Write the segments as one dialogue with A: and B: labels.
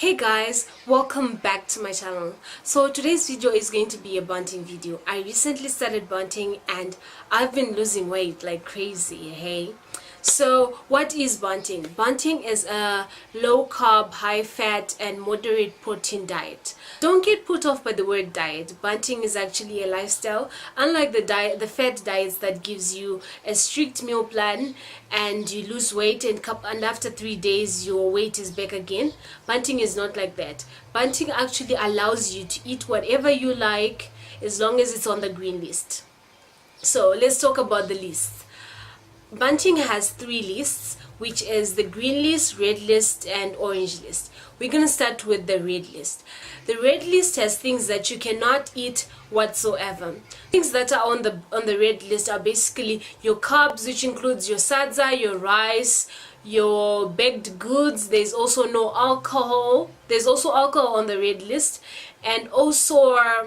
A: Hey guys, welcome back to my channel. So today's video is going to be a bunting video. I recently started bunting and I've been losing weight like crazy, hey? So what is bunting? Bunting is a low carb, high fat and moderate protein diet. Don't get put off by the word diet. Bunting is actually a lifestyle. Unlike the fat diets that gives you a strict meal plan and you lose weight and after 3 days your weight is back again. Bunting is not like that. Bunting actually allows you to eat whatever you like as long as it's on the green list. So let's talk about the list. Bunting has 3 lists, which is the green list, red list and orange list. We're going to start with the red list. The red list has things that you cannot eat whatsoever. Things that are on the red list are basically your carbs, which includes your sadza, your rice, your baked goods. There's also no alcohol. There's also alcohol on the red list, and also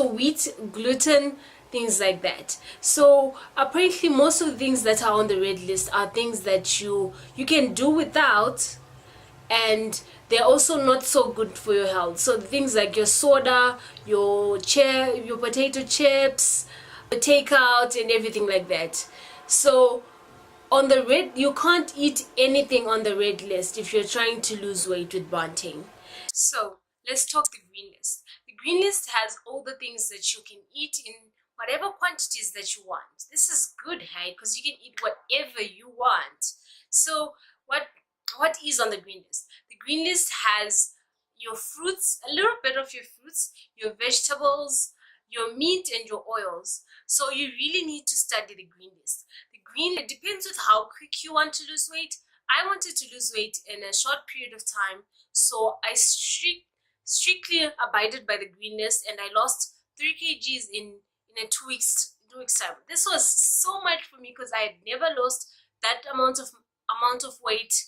A: wheat, gluten, things like that. So apparently most of the things that are on the red list are things that you can do without, and they're also not so good for your health. So things like your soda, your potato chips, the takeout and everything like that. So on the red, you can't eat anything on the red list if you're trying to lose weight with bunting. So let's talk the green list. The green list has all the things that you can eat in whatever quantities that you want. This is good, hey, because you can eat whatever you want. So what is on the green list? The green list has your fruits, a little bit of your fruits, your vegetables, your meat and your oils. So you really need to study the green list. The green, it depends with how quick you want to lose weight. I wanted to lose weight in a short period of time, so I strictly abided by the green list, and I lost 3 kgs in a 2 weeks time. This was so much for me because I had never lost that amount of weight.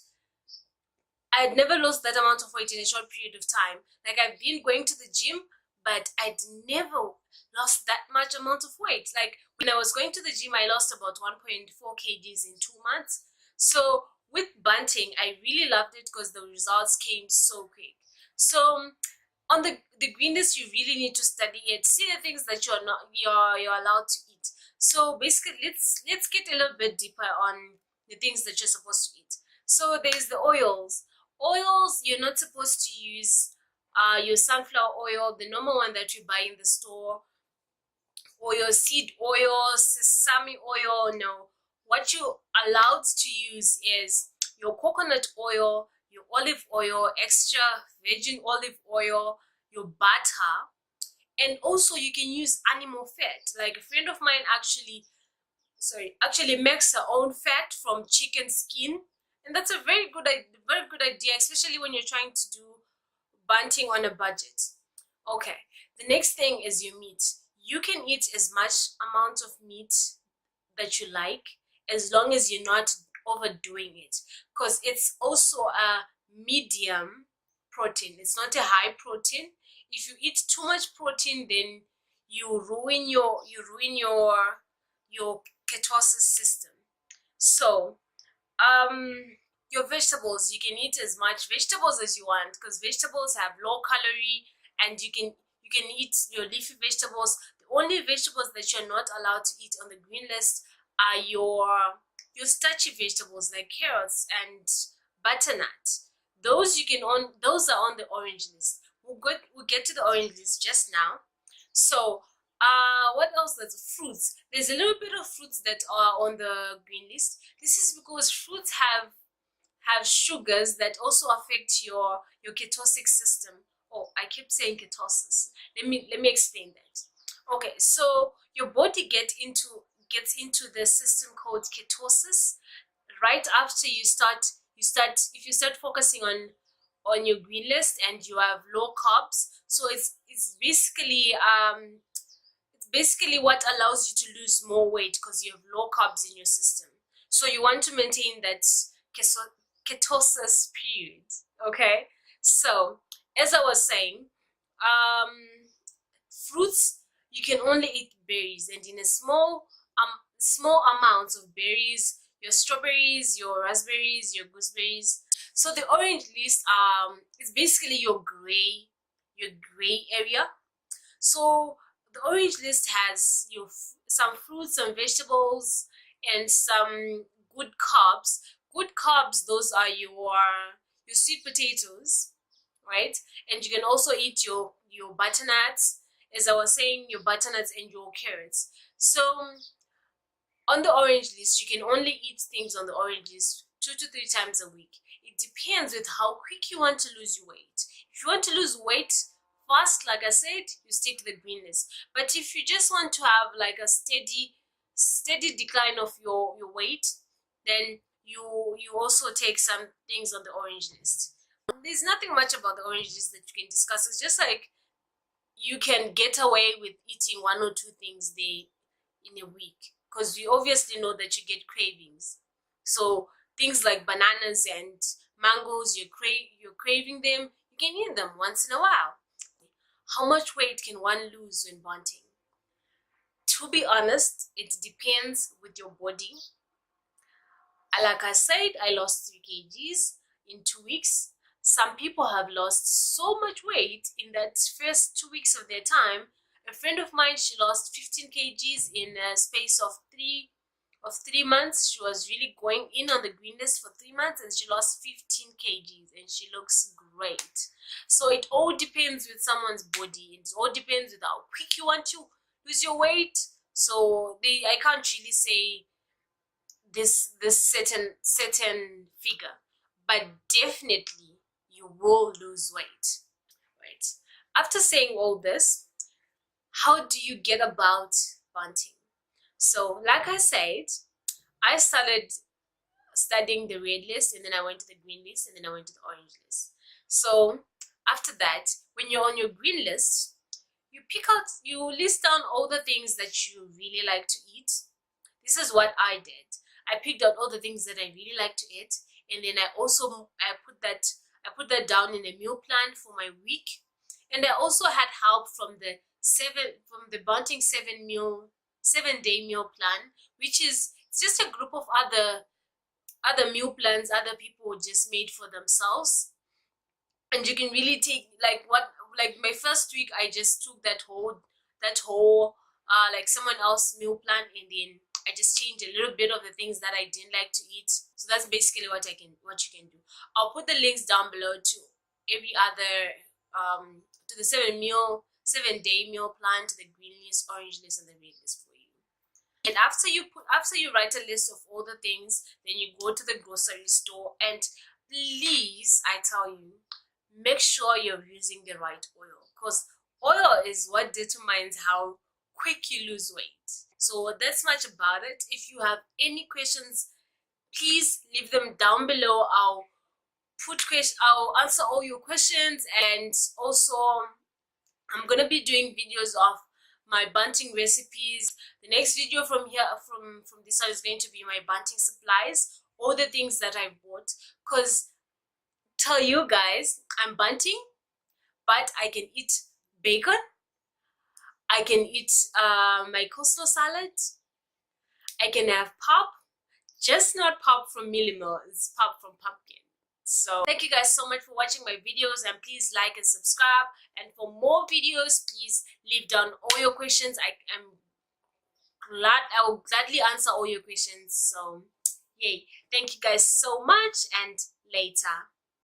A: I had never lost that amount of weight in a short period of time. Like, I've been going to the gym, but I'd never lost that much amount of weight. Like, when I was going to the gym, I lost about 1.4 kgs in 2 months. So with bunting, I really loved it because the results came so quick. So on the green list, you really need to study it, see the things that you're allowed to eat. So basically, let's get a little bit deeper on the things that you're supposed to eat. So there's the oils. Oils, you're not supposed to use your sunflower oil, the normal one that you buy in the store, or your seed oil, sesame oil. No, what you're allowed to use is your coconut oil, your olive oil, extra virgin olive oil, your butter, and also you can use animal fat. Like, a friend of mine actually makes her own fat from chicken skin, and that's a very good idea, especially when you're trying to do bunting on a budget. Okay, the next thing is your meat. You can eat as much amount of meat that you like, as long as you're not overdoing it, because it's also a medium protein. It's not a high protein. If you eat too much protein, then you ruin your ketosis system. So your vegetables, you can eat as much vegetables as you want, because vegetables have low calorie, and you can eat your leafy vegetables. The only vegetables that you're not allowed to eat on the green list are your starchy vegetables like carrots and butternut. Those are on the orange list. We'll get to the orange list just now. So what else? There's fruits. There's a little bit of fruits that are on the green list. This is because fruits have sugars that also affect your ketosic system. Oh, I keep saying ketosis. Let me explain that. Okay, so your body gets into the system called ketosis right after you start if you start focusing on your green list and you have low carbs. So it's basically what allows you to lose more weight, because you have low carbs in your system. So you want to maintain that ketosis period. Okay, so as I was saying, fruits, you can only eat berries, and in a small amounts of berries, your strawberries, your raspberries, your gooseberries. So the orange list is basically your gray area. So the orange list has some fruits, some vegetables, and some good carbs. Good carbs, those are your sweet potatoes, right? And you can also eat your butternuts, as I was saying, your butternuts and your carrots. So on the orange list, you can only eat things on the orange list 2 to 3 times a week. It depends with how quick you want to lose your weight. If you want to lose weight fast, like I said, you stick to the green list. But if you just want to have like a steady decline of your weight, then you also take some things on the orange list. There's nothing much about the orange list that you can discuss. It's just like you can get away with eating 1 or 2 things there in a week, because you obviously know that you get cravings. So things like bananas and mangoes, you're craving them, you can eat them once in a while. How much weight can one lose when bunting? To be honest, it depends with your body. Like I said, I lost 3 kgs in 2 weeks. Some people have lost so much weight in that first 2 weeks of their time. A friend of mine, she lost 15 kgs in a space of 3 months. She was really going in on the green list for 3 months, and she lost 15 kgs, and she looks great. So it all depends with someone's body. It all depends with how quick you want to lose your weight. So I can't really say this certain figure, but definitely you will lose weight, right? After saying all this, how do you get about bunting? So like I said, I started studying the red list, and then I went to the green list, and then I went to the orange list. So after that, when you're on your green list, you list down all the things that you really like to eat. This is what I did. I picked out all the things that I really like to eat, and then I put that down in a meal plan for my week. And I also had help from the Banting 7-day meal plan, which is just a group of other meal plans other people just made for themselves. And you can really take like my first week, I just took that whole like someone else's meal plan, and then I just changed a little bit of the things that I didn't like to eat. So that's basically what you can do. I'll put the links down below to every other to the 7-day meal plan, to the green list, orange list, and the red list for you. And after you write a list of all the things, then you go to the grocery store, and please, I tell you, make sure you're using the right oil, because oil is what determines how quick you lose weight. So that's much about it. If you have any questions, please leave them down below. I'll answer all your questions, and also I'm gonna be doing videos of my bunting recipes. The next video from this one is going to be my bunting supplies, all the things that I bought, because tell you guys, I'm bunting, but I can eat bacon, I can eat my coleslaw salad, I can have pop, just not pop from Millie Mill, it's pop from pumpkin. So thank you guys so much for watching my videos, and please like and subscribe. And for more videos, please leave down all your questions. I will gladly answer all your questions. So yay, thank you guys so much, and later.